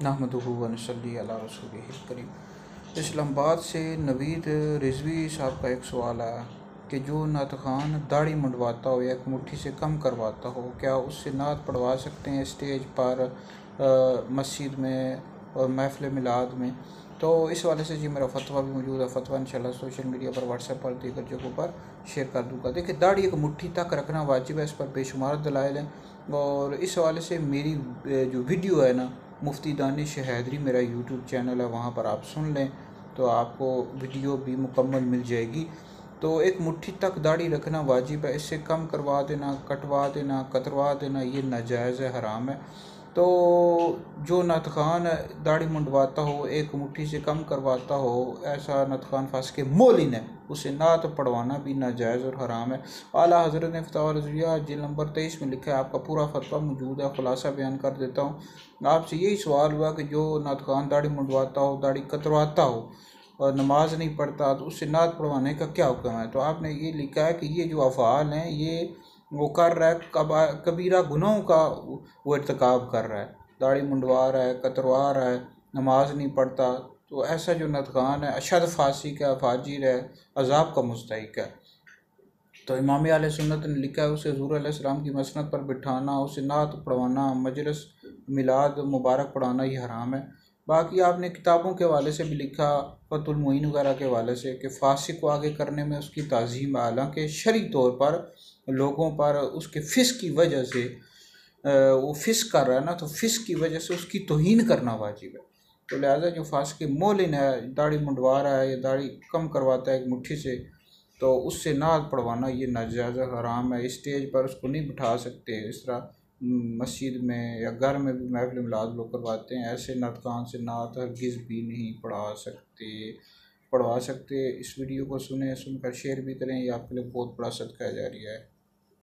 नहमदुहु व नसल्ली अला रसूलिहिल करीम। इस्लामाबाद से नवीद रिजवी साहब का एक सवाल आया कि जो नात ख़ान दाढ़ी मुंडवाता हो या एक मुट्ठी से कम करवाता हो, क्या उससे नात पढ़वा सकते हैं स्टेज पर, मस्जिद में और महफ़िल मिलाद में? तो इस वाले से जी मेरा फतवा भी मौजूद है। फतवा इंशाल्लाह सोशल मीडिया पर, व्हाट्सएप पर, दीगर जगहों पर शेयर कर दूँगा। देखिए, दाढ़ी एक मुट्ठी तक रखना वाजिब है, इस पर बेशुमार दलाइल हैं। और इस हवाले से मेरी जो वीडियो है ना, मुफ्ती दानिश हैदरी मेरा यूट्यूब चैनल है, वहाँ पर आप सुन लें तो आपको वीडियो भी मुकम्मल मिल जाएगी। तो एक मुट्ठी तक दाढ़ी रखना वाजिब है, इससे कम करवा देना, कटवा देना, कतरवा देना ये नाजायज़ है, हराम है। तो जो नतखान दाढ़ी मुंडवाता हो, एक मुट्ठी से कम करवाता हो, ऐसा नतखान फासिक मोलिन है, उसे नात पढ़वाना भी नाजायज़ और हराम है। आला हज़रत ने फतवा रज़विया जिल्द नंबर 23 में लिखा है, आपका पूरा फतवा मौजूद है, खुलासा बयान कर देता हूँ। आपसे यही सवाल हुआ कि जो नतखान दाढ़ी मुंडवाता हो, दाढ़ी कतरवाता हो और नमाज नहीं पढ़ता, तो उससे नात पढ़वाने का क्या हुक्म है? तो आपने ये लिखा है कि ये जो अफ़आल हैं ये वो कर रहा है, कबीरा गुनाहों का वो इर्तिकाब कर रहा है, दाढ़ी मुंडवा रहा है, कतरवा रहा है, नमाज नहीं पढ़ता। तो ऐसा जो नतखान है अशद फासिक है, फाजिर है, अजाब का मुस्तहिक है। तो इमाम अहले सुन्नत ने लिखा है, उसे हुज़ूर अलैहिस्सलाम की मसनद पर बिठाना, उसे नात पढ़वाना, मजलिस मिलाद मुबारक पढ़ाना ये हराम है। बाकी आपने किताबों के हवाले से भी लिखा, फतुल मुईन वगैरह के हवाले से, कि फासिक को आगे करने में उसकी ताज़ीम, हालांकि शरई तौर पर लोगों पर उसके फिस्क की वजह से वो फिस्क कर रहा है ना, तो फिस्क की वजह से उसकी तौहीन करना वाजिब है। तो लिहाजा जो फासिक मोलिन है, दाढ़ी मुंडवा रहा है या दाढ़ी कम करवाता है एक मुट्ठी से, तो उससे नात पढ़वाना ये नाजायज़ हराम है। स्टेज पर उसको नहीं बिठा सकते, इस तरह मस्जिद में या घर में भी महफिल मिलाद लोग करवाते हैं, ऐसे नतखान से नात हरगिज़ भी नहीं पढ़वा सकते। इस वीडियो को सुनकर शेयर भी करें, ये आपके लिए बहुत बड़ा सदका जारिया है।